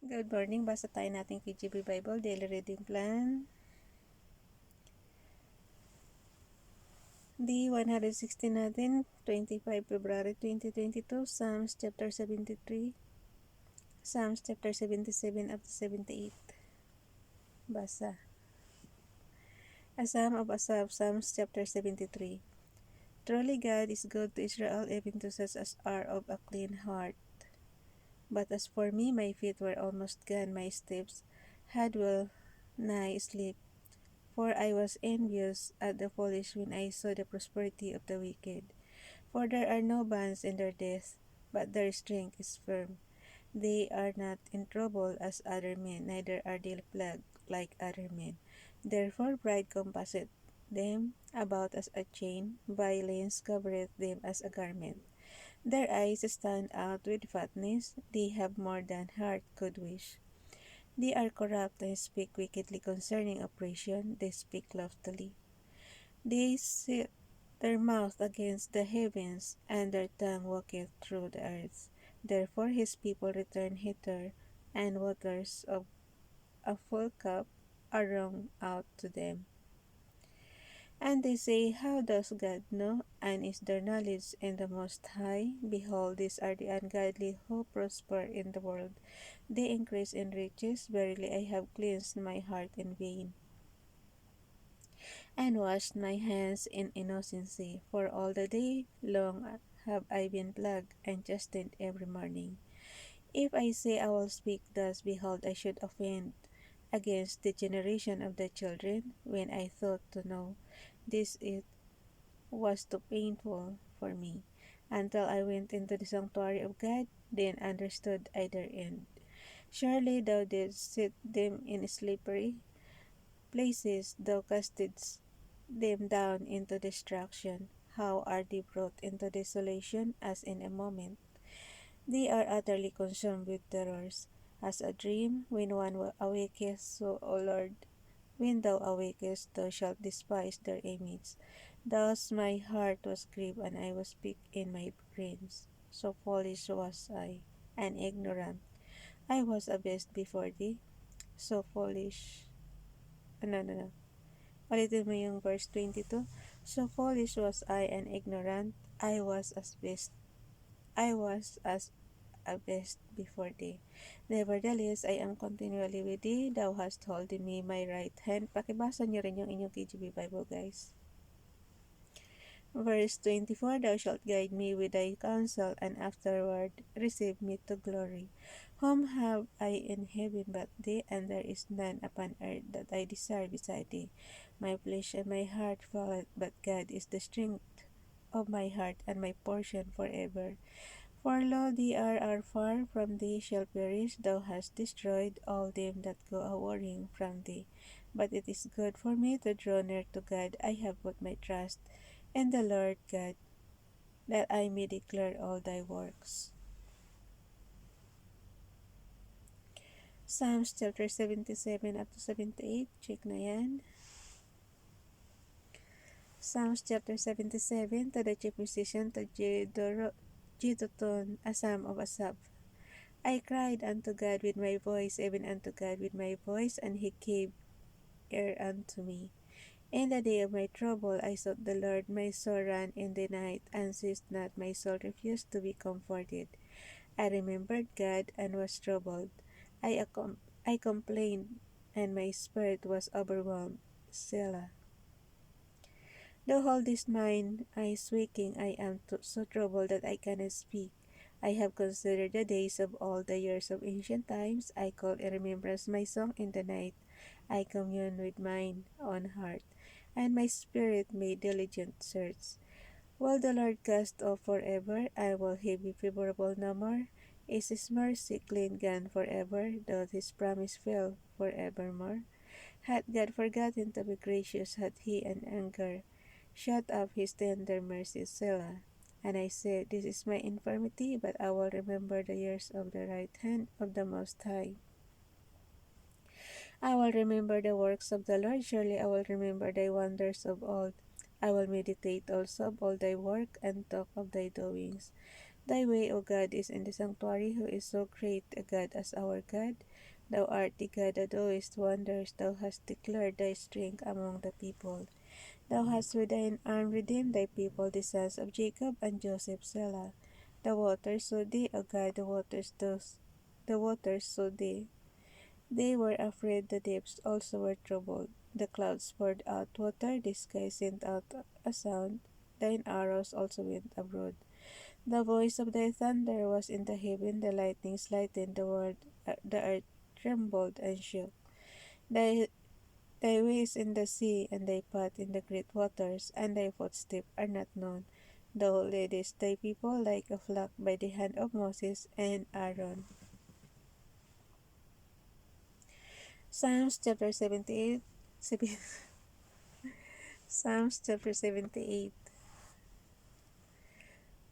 Good morning. Basa tayo nating KGB Bible Daily Reading Plan. Day116 natin, 25 February 2022, Psalms chapter 73, Psalms chapter 77 up to 78. Basa. A Psalm of Asaph, Psalms chapter 73. Truly God is good to Israel, even to such as are of a clean heart. But as for me, my feet were almost gone, my steps had well nigh sleep. For I was envious at the foolish when I saw the prosperity of the wicked. For there are no bands in their death, but their strength is firm. They are not in trouble as other men, neither are they plagued like other men. Therefore pride compasseth them about as a chain, violence covereth them as a garment. Their eyes stand out with fatness, they have more than heart could wish. They are corrupt and speak wickedly concerning oppression, they speak loftily. They set their mouth against the heavens, and their tongue walketh through the earth. Therefore his people return hither, and waters of a full cup are wrung out to them. And they say, How does God know? And is there knowledge in the Most High? Behold, these are the ungodly who prosper in the world. They increase in riches. Verily I have cleansed my heart in vain, and washed my hands in innocency. For all the day long have I been plagued and chastened every morning. If I say I will speak thus, behold, I should offend against the generation of the children. When I thought to know this, it was too painful for me, until I went into the sanctuary of God, then understood I their end. Surely thou didst set them in slippery places, thou castedst them down into destruction. How are they brought into desolation as in a moment? They are utterly consumed with terrors, as a dream when one awaketh. So, O Lord, when thou awakest, thou shalt despise their image. Thus my heart was grieved, and I was weak in my brains. So foolish was I, and ignorant. I was abased before thee. So foolish. No. Ulitin mo yung verse 22. So foolish was I and ignorant. I was as a beast before thee. Nevertheless, I am continually with thee. Thou hast holden me my right hand. Pakibasa nyo rin yung inyong KGB Bible, guys. Verse 24, Thou shalt guide me with thy counsel, and afterward receive me to glory. Whom have I in heaven but thee, and there is none upon earth that I desire beside thee. My flesh and my heart faileth, but God is the strength of my heart and my portion forever. For lo, they are far from thee shall perish. Thou hast destroyed all them that go a-warring from thee. But it is good for me to draw near to God. I have put my trust in the Lord God, that I may declare all thy works. Psalms chapter 77 up to 78. Check na yan. Psalms chapter 77, to the chief musician, to Jeduthun, a psalm of Asaph. I cried unto God with my voice, even unto God with my voice, and he gave ear unto me. In the day of my trouble I sought the Lord. My soul ran in the night, and ceased not. My soul refused to be comforted. I remembered God, and was troubled. I complained, and my spirit was overwhelmed. Selah. Thou holdest mine eyes waking. I am so troubled that I cannot speak. I have considered the days of all the years of ancient times. I call in remembrance my song in the night. I commune with mine own heart, and my spirit made diligent search. Will the Lord cast off forever? And will he be favorable no more? Is his mercy clean gone forever? Doth his promise fail forevermore? Hath God forgotten to be gracious? Hath he in anger shut up his tender mercies? Selah. And I said, This is my infirmity, but I will remember the years of the right hand of the Most High. I will remember the works of the Lord. Surely I will remember thy wonders of old. I will meditate also of all thy work, and talk of thy doings. Thy way, O God, is in the sanctuary, who is so great a God as our God. Thou art the God that doest wonders, thou hast declared thy strength among the people. Thou hast with thine arm redeemed thy people, the sons of Jacob and Joseph, Selah. The waters saw thee, O God, the waters saw thee. They were afraid, the deeps also were troubled. The clouds poured out water, the sky sent out a sound, thine arrows also went abroad. The voice of thy thunder was in the heaven, the lightnings lightened the world, the earth trembled and shook. Thy, thy ways in the sea, and thy path in the great waters, and thy footsteps are not known. Thou leadest thy people like a flock by the hand of Moses and Aaron. Psalms chapter 78, Psalms chapter 78.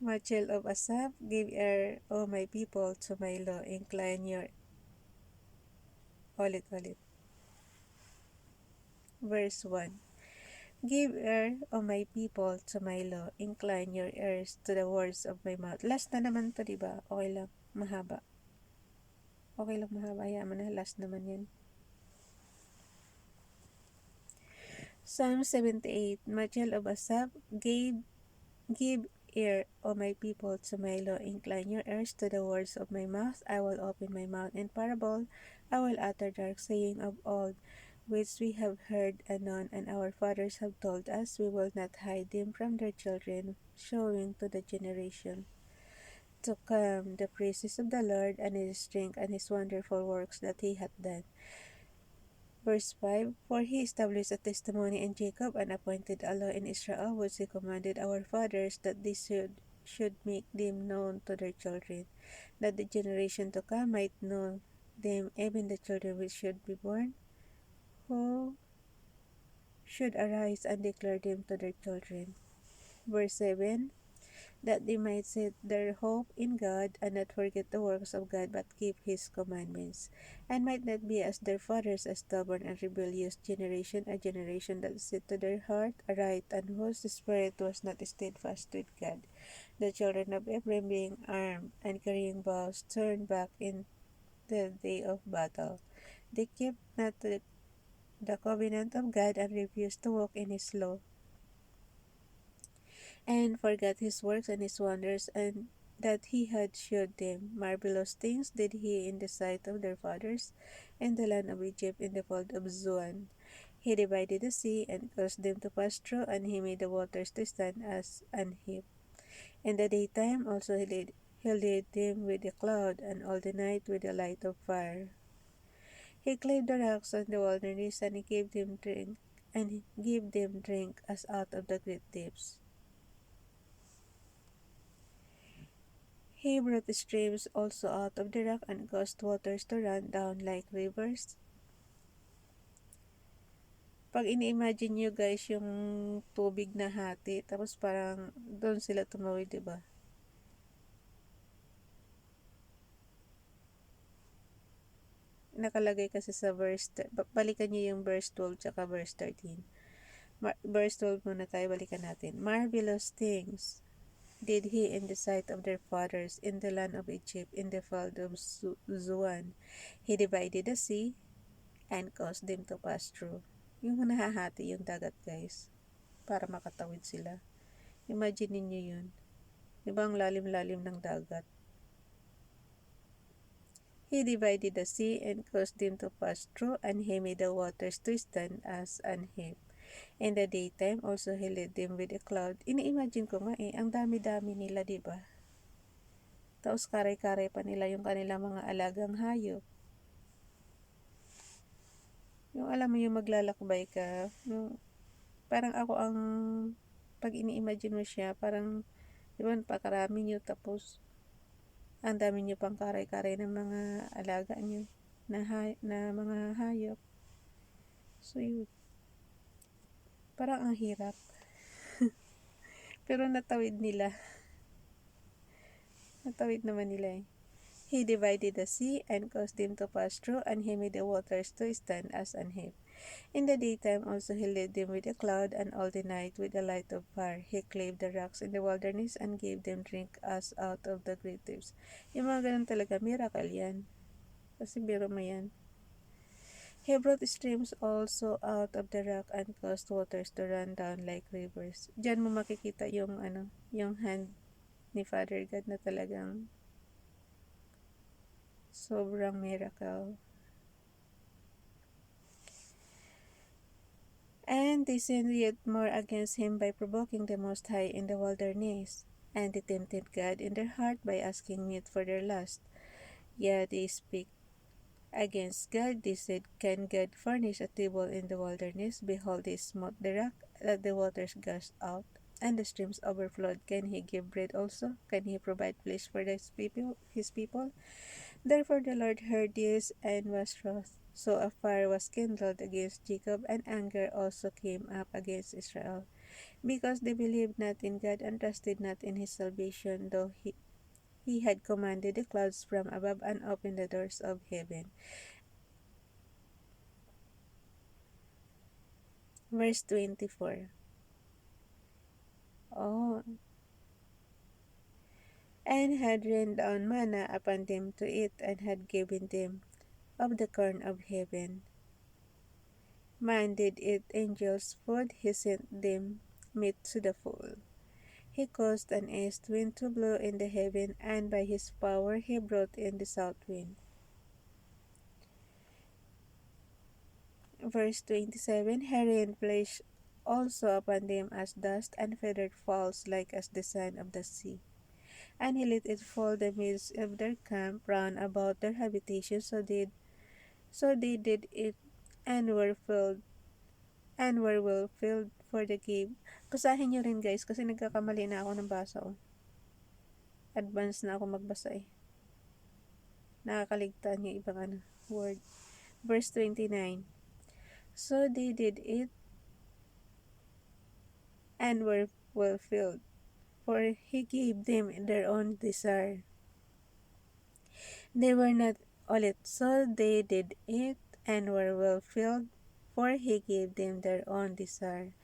Machel of Asaph, give ear, O my people, to my law, incline your ulit. Verse 1. Give ear, O my people, to my law, incline your ears to the words of my mouth. Last na naman to, diba? Okay lang, mahaba. Okay lang mahaba, hayaan mo na, last naman yan. Psalm 78. Machel of Asaph, give ear, O my people, to my law. Incline your ears to the words of my mouth. I will open my mouth in parable. I will utter dark saying of old, which we have heard anon, and our fathers have told us. We will not hide them from their children, showing to the generation to come the praises of the Lord, and his strength, and his wonderful works that he hath done. Verse 5. For he established a testimony in Jacob, and appointed a law in Israel, which he commanded our fathers, that they should make them known to their children, that the generation to come might know them, even the children which should be born, who should arise and declare them to their children. Verse 7. That they might set their hope in God, and not forget the works of God, but keep his commandments, and might not be as their fathers, a stubborn and rebellious generation, a generation that set to their heart aright, and whose spirit was not steadfast with God. The children of Ephraim, being armed and carrying bows, turned back in the day of battle. They kept not the covenant of God, and refused to walk in his law, and forgot his works and his wonders, and that he had shewed them. Marvelous things did he in the sight of their fathers, in the land of Egypt, in the fold of Zoan. He divided the sea, and caused them to pass through, and he made the waters to stand as an heap. In the daytime also he led them with a cloud, and all the night with a light of fire. He clave the rocks on the wilderness, and he gave them drink as out of the great deeps. He brought streams also out of the rock, and caused waters to run down like rivers. Pag ini-imagine nyo guys yung tubig na hati, tapos parang doon sila tumawid, diba? Nakalagay kasi sa verse, balikan nyo yung verse 12 tsaka verse 13. Verse 12 muna tayo, balikan natin. Marvelous things did he in the sight of their fathers, in the land of Egypt, in the field of Zoan. He divided the sea, and caused them to pass through. Yung nahahati yung dagat guys, para makatawid sila. Imagine niyo yun. Diba ang lalim-lalim ng dagat? He divided the sea, and caused them to pass through, and he made the waters to stand as an heap. In the daytime also he led them with a cloud. Ini-imagine ko nga ang dami-dami nila, diba? Tapos kare-kare pa nila yung kanilang mga alagang hayop. Yung alam mo yung maglalakbay ka, yung parang ako ang pag ini-imagine mo siya, parang diba pakarami nyo, tapos ang dami nyo pang karay-karay ng mga alaga nyo na mga hayop. So yun, parang ang hirap. Pero natawid naman nila eh. He divided the sea, and caused them to pass through, and he made the waters to stand as an heap. In the daytime also he led them with a cloud, and all the night with a light of fire. He clave the rocks in the wilderness and gave them drink as out of the great deeps. Yung mga ganun talaga, miracle yan. Kasi biro mo yan. He brought streams also out of the rock and caused waters to run down like rivers. Diyan mo makikita yung yung hand ni Father God na talagang sobrang miracle. And they sinned yet more against him by provoking the Most High in the wilderness. And they tempted God in their heart by asking meat for their lust. Yet they speak against God. They said, Can God furnish a table in the wilderness? Behold, they smote the rock, that the waters gushed out, and the streams overflowed. Can he give bread also? Can he provide flesh for his people? Therefore the Lord heard this and was wroth. So a fire was kindled against Jacob, and anger also came up against Israel, because they believed not in God and trusted not in his salvation, though he had commanded the clouds from above and opened the doors of heaven. Verse 24. Oh, and had rained down manna upon them to eat, and had given them of the corn of heaven. Man did eat angels' food, he sent them meat to the full. He caused an east wind to blow in the heaven, and by his power he brought in the south wind. Verse 27. He rained flesh also upon them as dust, and feathered fowls like as the sand of the sea. And he let it fall the midst of their camp round about their habitation, so they did it, and were well filled for the cave. Basahin nyo rin guys, kasi nagkakamali na ako ng basa. Oh. Advance na ako magbasa eh. Nakakaligtaan yung ibang word. Verse 29. So they did it, and were well filled, for he gave them their own desire. They were not ulit, so they did it, and were well filled, for he gave them their own desire.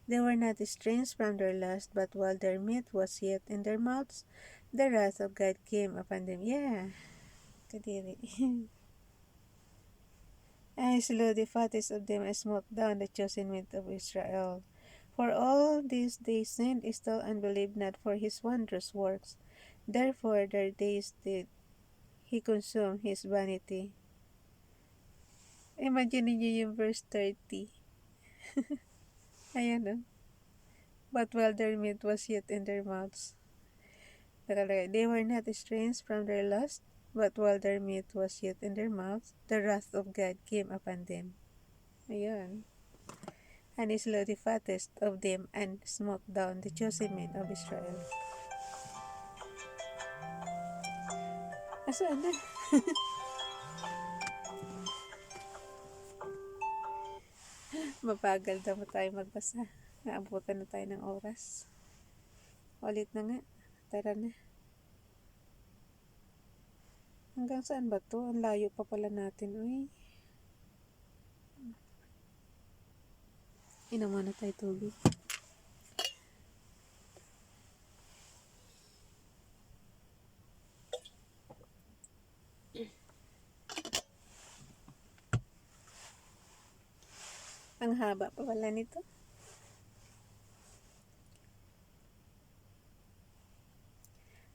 They were not estranged from their lust, but while their meat was yet in their mouths, the wrath of God came upon them. Yeah, kadiri. And slew the fattest of them, and smote down the chosen meat of Israel. For all this they sinned still, and believed not for his wondrous works. Therefore their days did he consume his vanity. Imagine niyo yung verse 30. Ayan o. But while their meat was yet in their mouths. Nakalagay, they were not estranged from their lust, but while their meat was yet in their mouths, the wrath of God came upon them. Ayan. And he slew the fattest of them, and smote down the chosen men of Israel. Asaan na? Mabagal daw tayo magbasa. Naabutan na tayo ng oras. Ulit na nga. Tara na. Hanggang saan ba to? Ang layo pa pala natin. Uy. Inom muna tayo tubig. Ang haba pa pala nito.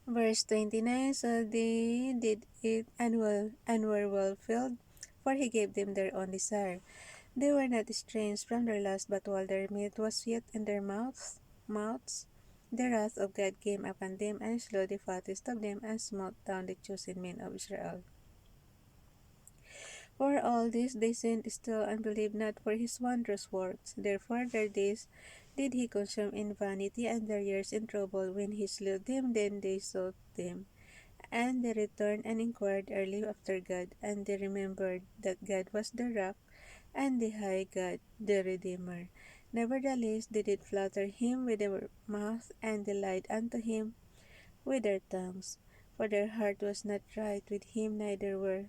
Verse 29. So they did it, and were well filled, for he gave them their own desire. They were not estranged from their lust, but while their meat was yet in their mouths, the wrath of God came upon them, and slew the fattest of them, and smote down the chosen men of Israel. For all this they sinned still, and believed not for his wondrous works. Therefore their days did he consume in vanity, and their years in trouble. When he slew them, then they sought them. And they returned and inquired early after God, and they remembered that God was the rock, and the high God, the Redeemer. Nevertheless they did flatter him with their mouth, and they lied unto him with their tongues. For their heart was not right with him, neither were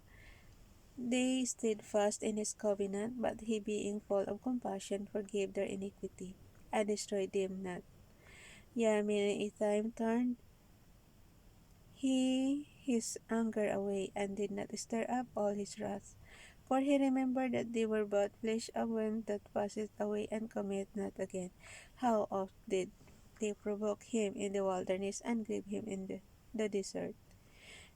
They stayed fast in his covenant, but he, being full of compassion, forgave their iniquity, and destroyed them not. Yea, many a time turned he his anger away, and did not stir up all his wrath. For he remembered that they were but flesh of wind that passeth away and cometh not again. How oft did they provoke him in the wilderness, and grieve him in the desert?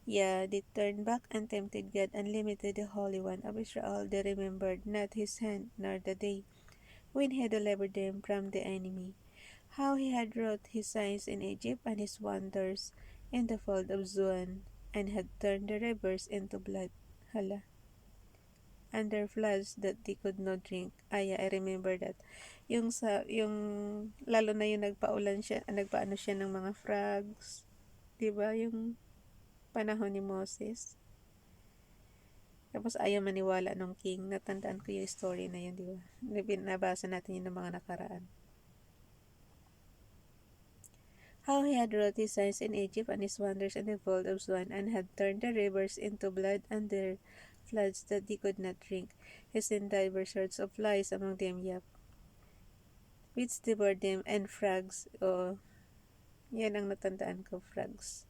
Yea, they turned back and tempted God, and limited the Holy One of Israel. They remembered not his hand, nor the day when he delivered them from the enemy. How he had wrought his signs in Egypt, and his wonders in the fold of Zoan, and had turned the rivers into blood. Hala. And their floods that they could not drink. I remember that. Lalo na yung nagpaulan siya, nagpaano siya ng mga frogs. 'Di ba yung panahon ni Moses? Tapos ayaw maniwala nung king. Natandaan ko yung story na yun, di ba? Nabasa natin yun ng mga nakaraan. How he had wrought his signs in Egypt, and his wonders in the fold of Zoan, and had turned the rivers into blood, and their floods that they could not drink. He sent divers sorts of flies among them, yep, which devoured them, and frogs, yan ang natandaan ko, frogs,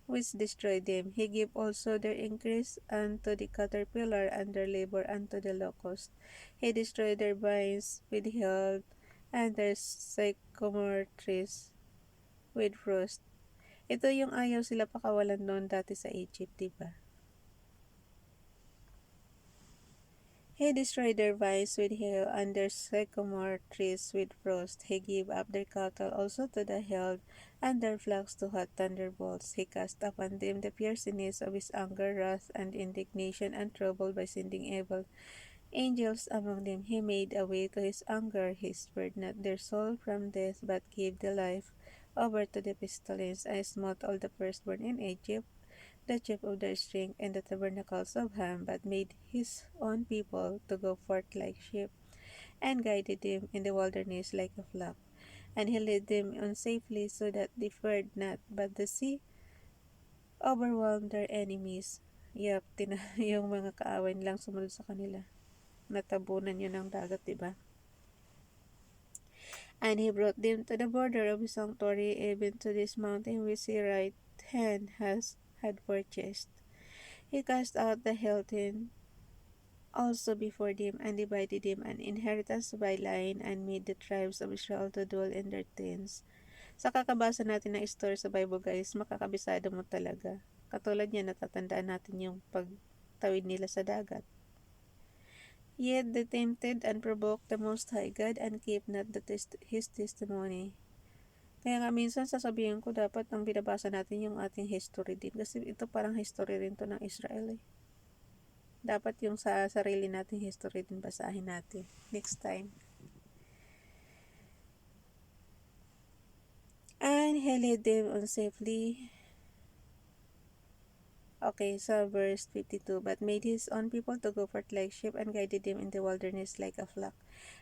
which destroyed them. He gave also their increase unto the caterpillar, and their labor unto the locust. He destroyed their vines with hail, and their sycamore trees with frost. Ito yung ayaw sila pakawalan noon dati sa Egypt, diba? He destroyed their vines with hail, and their sycamore trees with frost. He gave up their cattle also to the hail, and their flocks to hot thunderbolts. He cast upon them the fierceness of his anger, wrath, and indignation, and trouble by sending evil angels among them. He made a way to his anger. He spared not their soul from death, but gave the life over to the pestilence. I smote all the firstborn in Egypt, the chief of their strength, and the tabernacles of Ham, but made his own people to go forth like sheep, and guided them in the wilderness like a flock. And he led them on safely, so that they feared not, but the sea overwhelmed their enemies. Yep, yung mga kaaway lang sumunod sa kanila. Natabunan yun ng dagat, diba? And he brought them to the border of his sanctuary, even to this mountain which his right hand had purchased. He cast out the heathen also before them, and divided them an inheritance by line, and made the tribes of Israel to dwell in their tents. Sa kakabasa natin ng story sa Bible, guys, makakabisado mo talaga. Katulad niya, natatandaan natin yung pagtawid nila sa dagat. Yet they tempted and provoked the Most High God, and kept not his testimony. Kaya nga minsan sasabihin ko, dapat ang binabasa natin yung ating history din. Kasi ito parang history rin to ng Israel eh. Dapat yung sa sarili nating history din basahin natin. Next time. And he led them on safely. Okay, so verse 52. But made his own people to go forth like sheep, and guided them in the wilderness like a flock.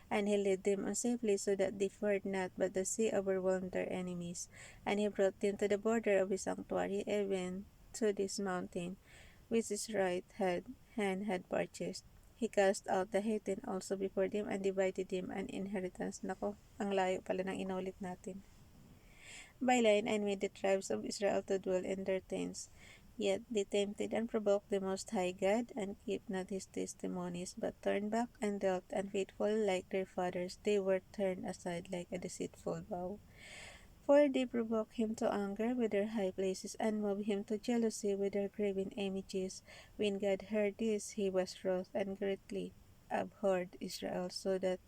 And he led them on safely, so that they feared not, but the sea overwhelmed their enemies. And he brought them to the border of his sanctuary, even to this mountain, which his right hand had purchased. He cast out the heathen also before them, and divided them an inheritance. Nako, ang layo pala ng inulit natin. By line, and made the tribes of Israel to dwell in their tents. Yet they tempted and provoked the Most High God, and kept not his testimonies, but turned back and dealt unfaithful like their fathers. They were turned aside like a deceitful bow. For they provoked him to anger with their high places, and moved him to jealousy with their graven images. When God heard this, he was wroth, and greatly abhorred Israel, so that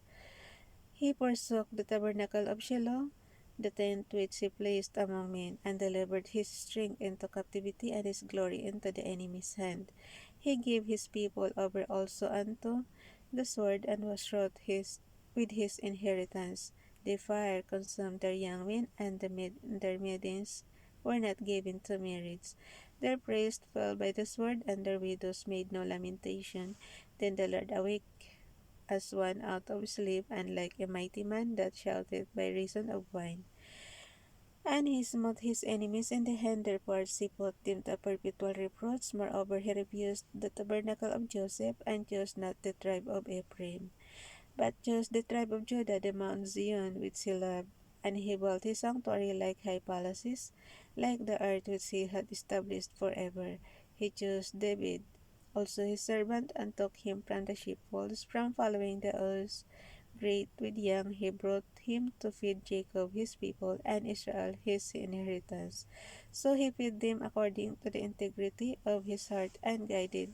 he forsook the tabernacle of Shiloh, the tent which he placed among men, and delivered his strength into captivity, and his glory into the enemy's hand. He gave his people over also unto the sword, and was wroth with his inheritance. The fire consumed their young men, and their maidens were not given to marriage. Their praise fell by the sword, and their widows made no lamentation. Then the Lord awake as one out of sleep, and like a mighty man that shouteth by reason of wine. And he smote his enemies in the hand, therefore he put them to perpetual reproach. Moreover, he refused the tabernacle of Joseph, and chose not the tribe of Ephraim, but chose the tribe of Judah, the Mount Zion, which he loved. And he built his sanctuary like high palaces, like the earth which he had established forever. He chose David, also his servant, and took him from the sheepfolds, from following the ewes. Great with young, he brought him to feed Jacob his people, and Israel his inheritance. So he fed them according to the integrity of his heart, and guided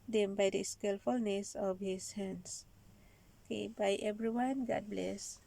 them by the skillfulness of his hands. Okay, bye everyone. God bless.